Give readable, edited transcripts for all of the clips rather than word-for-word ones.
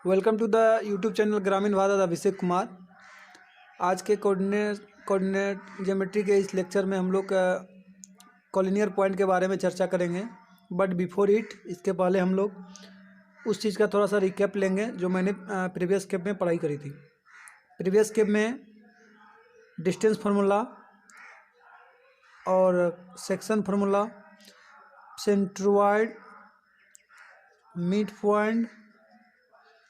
Welcome to the YouTube channel Gramin Bharat. Abhishek Kumar. आज के coordinate geometry के इस लेक्चर में हम लोग कॉलिनियर पॉइंट के बारे में चर्चा करेंगे। बट बिफोर इट, इसके पहले हम लोग उस चीज़ का थोड़ा सा रिकैप लेंगे जो मैंने प्रीवियस केप में पढ़ाई करी थी। प्रीवियस केप में डिस्टेंस फार्मूला और section formula, centroid, mid point,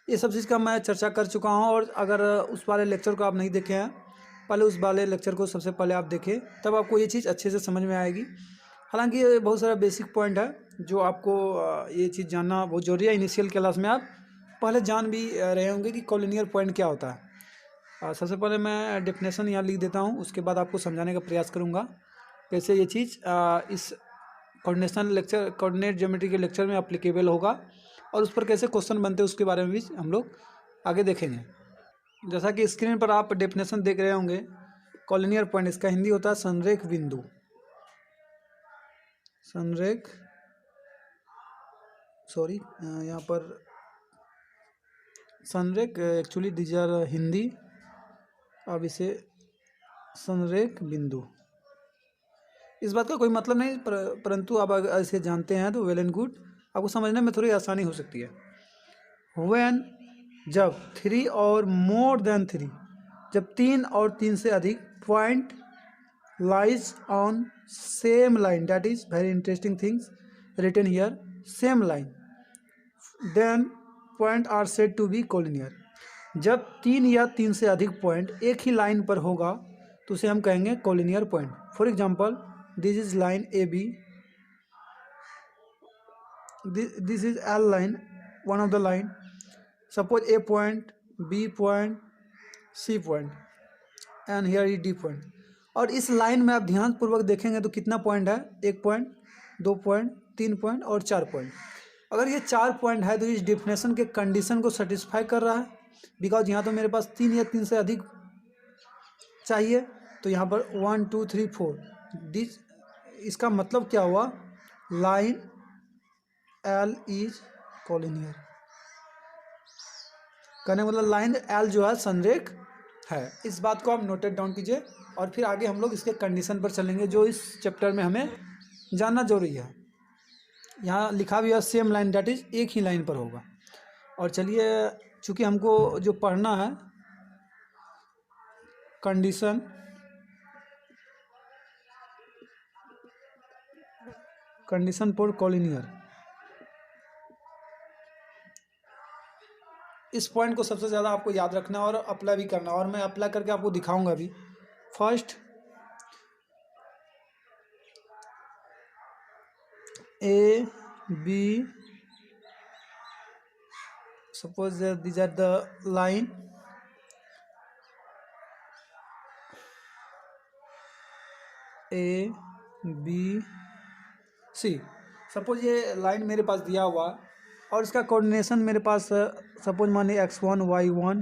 ये सब चीज़ का मैं चर्चा कर चुका हूँ। और अगर उस वाले लेक्चर को आप नहीं देखे हैं, पहले उस वाले लेक्चर को सबसे पहले आप देखें, तब आपको ये चीज़ अच्छे से समझ में आएगी। हालांकि ये बहुत सारा बेसिक पॉइंट है जो आपको ये चीज़ जानना बहुत जरूरी है। इनिशियल क्लास में आप पहले जान भी रहे होंगे कि कॉलिनियर पॉइंट क्या होता है। सबसे पहले मैं डेफिनेशन यहाँ लिख देता हूँ, उसके बाद आपको समझाने का प्रयास करूँगा कैसे ये चीज़ इस कोऑर्डिनेट ज्योमेट्री के लेक्चर में अप्लीकेबल होगा और उस पर कैसे क्वेश्चन बनते हैं उसके बारे में भी हम लोग आगे देखेंगे। जैसा कि स्क्रीन पर आप डेफिनेशन देख रहे होंगे, कॉलिनियर पॉइंट इसका हिंदी होता है संरेख बिंदु। संरेख यहाँ पर संरेख, एक्चुअली दीज आर हिंदी। अब इसे संरेख बिंदु, इस बात का कोई मतलब नहीं, परंतु आप अगर इसे जानते हैं तो वेल एंड गुड, आपको समझने में थोड़ी आसानी हो सकती है। व्हेन, जब 3 और मोर देन 3, जब 3 और 3 से अधिक point lies on same line, that is very interesting things written here, same line, then point are said to be collinear. जब 3 या 3 से अधिक पॉइंट एक ही लाइन पर होगा तो उसे हम कहेंगे collinear point. For example, this is line A B, this is L line, one of the line. Suppose A point, B point, C point and here is D point. और इस line में आप ध्यान पूर्वक देखेंगे तो कितना पॉइंट है? 1 पॉइंट, 2 पॉइंट, 3 पॉइंट और 4 पॉइंट। अगर ये 4 पॉइंट है तो इस डेफिनेशन के कंडीशन को सेटिस्फाई कर रहा है, बिकॉज यहाँ तो मेरे पास 3 या 3 से अधिक चाहिए, तो यहाँ पर 1 2 3 4 दिस, इसका मतलब क्या हुआ? Line L is collinear. कहने मतलब लाइन L जो है संरेख है। इस बात को आप नोटेड डाउन कीजिए और फिर आगे हम लोग इसके कंडीशन पर चलेंगे जो इस चैप्टर में हमें जानना जरूरी है। यहाँ लिखा भी है सेम लाइन, दैट इज एक ही लाइन पर होगा। और चलिए, चूँकि हमको जो पढ़ना है कंडीशन फॉर कॉलिनियर, इस पॉइंट को सबसे ज़्यादा आपको याद रखना और अप्लाई भी करना, और मैं अप्लाई करके आपको दिखाऊंगा भी। First, A B, suppose these are the line A B C. सपोज ये लाइन मेरे पास दिया हुआ और इसका कोऑर्डिनेशन मेरे पास सपोज मानिए x1 y1,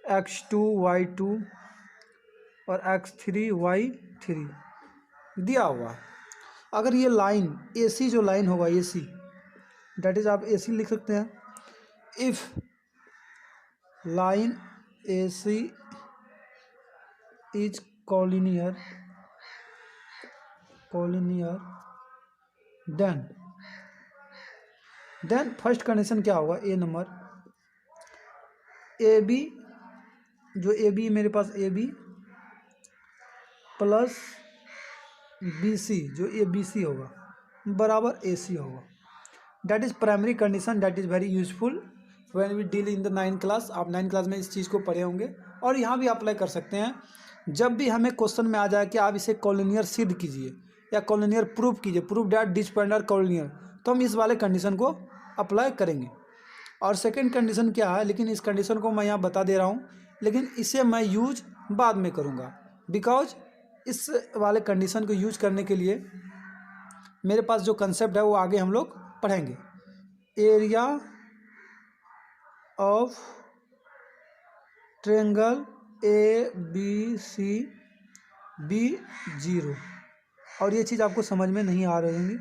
x2 y2 और x3 y3 दिया हुआ। अगर ये लाइन AC जो लाइन होगा, AC, डेट इज आप AC लिख सकते हैं। If line AC is collinear then first condition क्या होगा? ए नंबर, ए बी, जो ए बी मेरे पास A B plus B C, जो ए बी सी होगा, बराबर ए सी होगा। That is primary condition, that is very useful when we deal in the 9th class. आप 9th क्लास में इस चीज़ को पढ़े होंगे और यहाँ भी अप्लाई कर सकते हैं। जब भी हमें क्वेश्चन में आ जाए कि आप इसे कॉलिनियर सिद्ध कीजिए या कॉलिनियर प्रूव कीजिए, prove that this point are collinear, तो हम इस वाले कंडीशन को अप्लाई करेंगे। और सेकंड कंडीशन क्या है, लेकिन इस कंडीशन को मैं यहाँ बता दे रहा हूँ, लेकिन इसे मैं यूज बाद में करूँगा, बिकॉज इस वाले कंडीशन को यूज करने के लिए मेरे पास जो कंसेप्ट है वो आगे हम लोग पढ़ेंगे। Area of triangle ABC B0, और ये चीज़ आपको समझ में नहीं आ रही होंगी।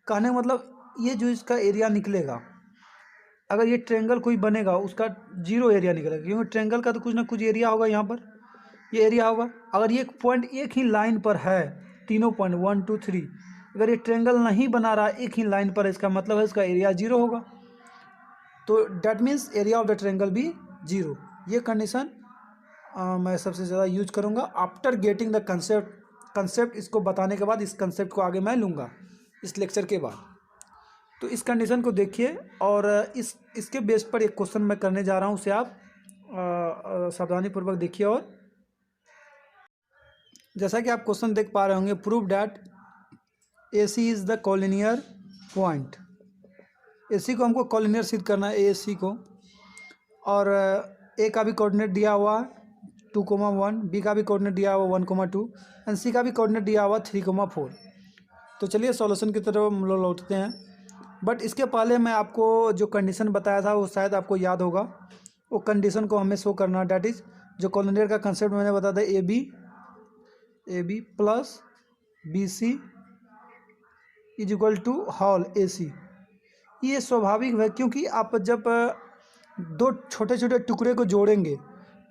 कहने का मतलब ये जो इसका एरिया निकलेगा, अगर ये ट्रायंगल कोई बनेगा उसका जीरो एरिया निकलेगा, क्योंकि ट्रायंगल का तो कुछ ना कुछ एरिया होगा, यहाँ पर ये एरिया होगा। अगर ये पॉइंट एक ही लाइन पर है, तीनों पॉइंट 1 2 3, अगर ये ट्रायंगल नहीं बना रहा एक ही लाइन पर, इसका मतलब है इसका एरिया जीरो होगा। तो that means area of the triangle भी जीरो। ये कंडीशन मैं सबसे ज़्यादा यूज करूँगा आफ्टर गेटिंग द कंसेप्ट। इसको बताने के बाद इस कंसेप्ट को आगे मैं लूँगा इस लेक्चर के बाद। तो इस कंडीशन को देखिए और इसके बेस पर एक क्वेश्चन मैं करने जा रहा हूँ, उसे आप सावधानीपूर्वक देखिए। और जैसा कि आप क्वेश्चन देख पा रहे होंगे, prove that AC is the collinear point. AC को हमको कोलिनियर सिद्ध करना है, AC को। और A का भी कोऑर्डिनेट दिया हुआ 2,1, B का भी कोऑर्डिनेट दिया हुआ 1,2 एंड C का भी कोऑर्डिनेट दिया हुआ 3,4। तो चलिए सॉल्यूशन की तरफ हम लोग लौटते हैं। बट इसके पहले मैं आपको जो कंडीशन बताया था वो शायद आपको याद होगा। वो कंडीशन को हमें शो करना, डैट इज़ जो कोलिनियर का कंसेप्ट मैंने बताया था, AB plus BC is equal to whole AC। ये स्वाभाविक है, क्योंकि आप जब दो छोटे छोटे टुकड़े को जोड़ेंगे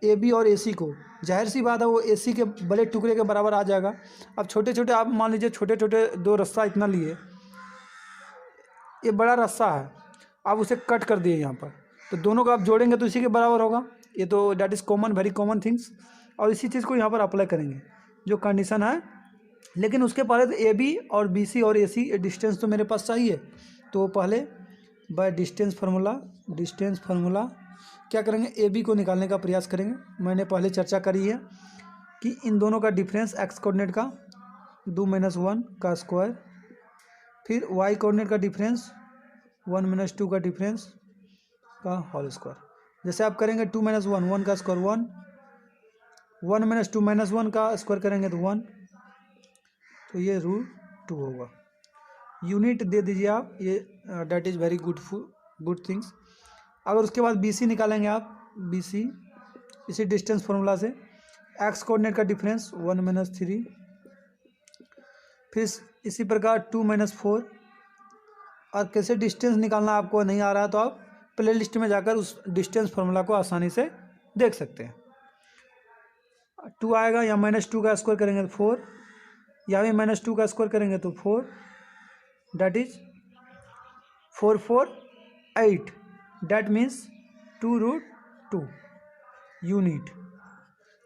AB और AC को, जाहिर सी बात है वो AC के बड़े टुकड़े के बराबर आ जाएगा। अब छोटे छोटे आप मान लीजिए छोटे छोटे दो रस्सा इतना लिए, ये बड़ा रस्सा है, आप उसे कट कर दिए यहाँ पर, तो दोनों को आप जोड़ेंगे तो इसी के बराबर होगा। ये तो that is common, very common things. और इसी चीज़ को यहाँ पर अप्लाई करेंगे जो कंडीशन है। लेकिन उसके पहले तो AB और BC और AC डिस्टेंस तो मेरे पास चाहिए। तो पहले बाय डिस्टेंस फार्मूला क्या करेंगे, AB को निकालने का प्रयास करेंगे। मैंने पहले चर्चा करी है कि इन दोनों का डिफरेंस x कोऑर्डिनेट का 2 - 1 का स्क्वायर, फिर y कोऑर्डिनेट का डिफरेंस 1 - 2 का डिफरेंस का होल स्क्वायर। जैसे आप करेंगे 2 - 1, 1 का स्क्वायर 1, 1 - 2 - 1 का स्क्वायर करेंगे तो 1, तो ये √2 होगा। यूनिट दे दीजिए आप, ये that is very good things. अगर उसके बाद BC निकालेंगे आप, BC इसी डिस्टेंस फार्मूला से, x कोऑर्डिनेट का डिफरेंस 1 - 3, फिर इसी प्रकार 2 - 4। और कैसे डिस्टेंस निकालना आपको नहीं आ रहा है तो आप प्ले लिस्ट में जाकर उस डिस्टेंस फार्मूला को आसानी से देख सकते हैं। 2 आएगा, या -2 का स्क्वायर करेंगे तो 4, या भी -2 का स्क्वायर करेंगे तो 4, that is 4 4 8, that means 2√2 unit,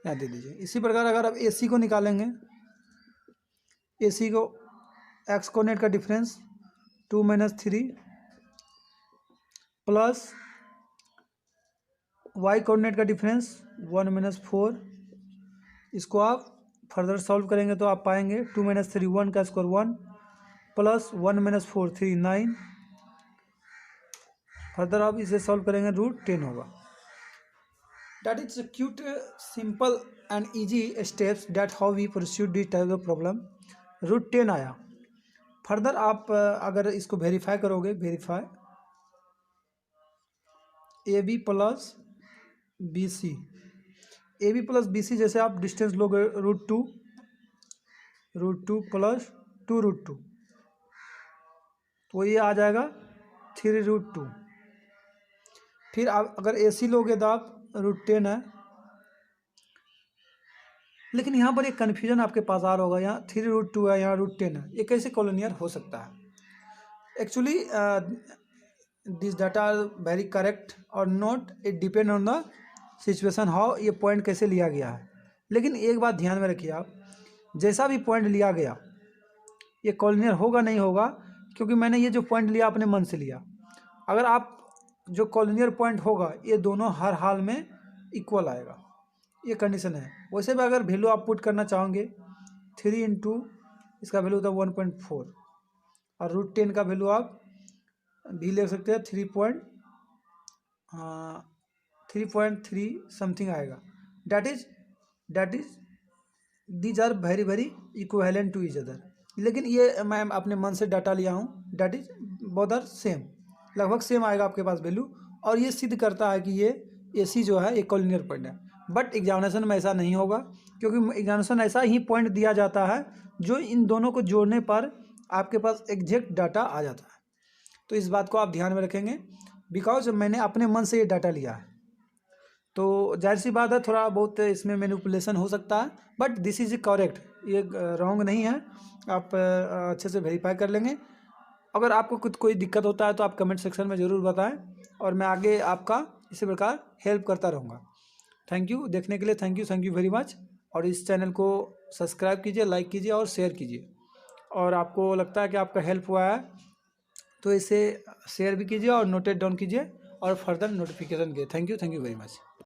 याद दे दीजिए। इसी प्रकार अगर आप AC को निकालेंगे, AC को x कोऑर्डिनेट का डिफरेंस 2 - 3 प्लस y कोऑर्डिनेट का डिफरेंस 1 - 4, इसको आप फर्दर सॉल्व करेंगे तो आप पाएंगे 2 - 3 1 का स्क्वायर 1 प्लस 1 - 4 3 9, फर्दर आप इसे सॉल्व करेंगे √10 होगा। That is cute, simple and easy steps that how we pursue this type of problem। √10 आया। फर्दर आप अगर इसको वेरीफाई करोगे, AB प्लस BC, जैसे आप डिस्टेंस लोगे √2 प्लस 2√2, तो ये आ जाएगा 3√2। फिर आप अगर AC लोगे तो आप √10 है। लेकिन यहाँ पर एक कन्फ्यूजन आपके पास आ रहा होगा, यहाँ 3√2 है, यहाँ √10 है, ये कैसे कोलिनियर हो सकता है। Actually this data are very correct और not, it depend on the situation how ये पॉइंट कैसे लिया गया है। लेकिन एक बात ध्यान में रखिए आप, जैसा भी पॉइंट लिया गया ये कोलिनियर होगा नहीं होगा, क्योंकि मैंने ये जो पॉइंट लिया अपने मन से लिया। अगर आप जो कोलिनियर पॉइंट होगा ये दोनों हर हाल में इक्वल आएगा, ये कंडीशन है। वैसे भी अगर वैल्यू आप पुट करना चाहोगे 3 × इसका वैल्यू होता है 1.4 और √10 का वैल्यू आप भी ले सकते हैं 3.3 समथिंग आएगा। That is these are very very equivalent to each other. लेकिन ये मैं अपने मन से डाटा लिया हूँ, that is both are same, लगभग सेम आएगा आपके पास वैल्यू। और ये सिद्ध करता है कि ये AC जो है ये कोलिनियर पॉइंट है। बट एग्जामिनेशन में ऐसा नहीं होगा, क्योंकि एग्जामिनेशन ऐसा ही पॉइंट दिया जाता है जो इन दोनों को जोड़ने पर आपके पास एग्जैक्ट डाटा आ जाता है। तो इस बात को आप ध्यान में रखेंगे। बिकॉज मैंने अपने मन से ये डाटा लिया है, तो जाहिर सी बात है थोड़ा बहुत इसमें मैनिपुलेशन हो सकता है, बट दिस इज़ करेक्ट, ये रॉन्ग नहीं है। आप अच्छे से वेरीफाई कर लेंगे। अगर आपको कुछ कोई दिक्कत होता है तो आप कमेंट सेक्शन में ज़रूर बताएं, और मैं आगे आपका इसी प्रकार हेल्प करता रहूँगा। थैंक यू देखने के लिए, थैंक यू वेरी मच। और इस चैनल को सब्सक्राइब कीजिए, लाइक कीजिए और शेयर कीजिए। और आपको लगता है कि आपका हेल्प हुआ है तो इसे शेयर भी कीजिए और नोटेड डाउन कीजिए और फर्दर नोटिफिकेशन कीजिए। Thank you very much.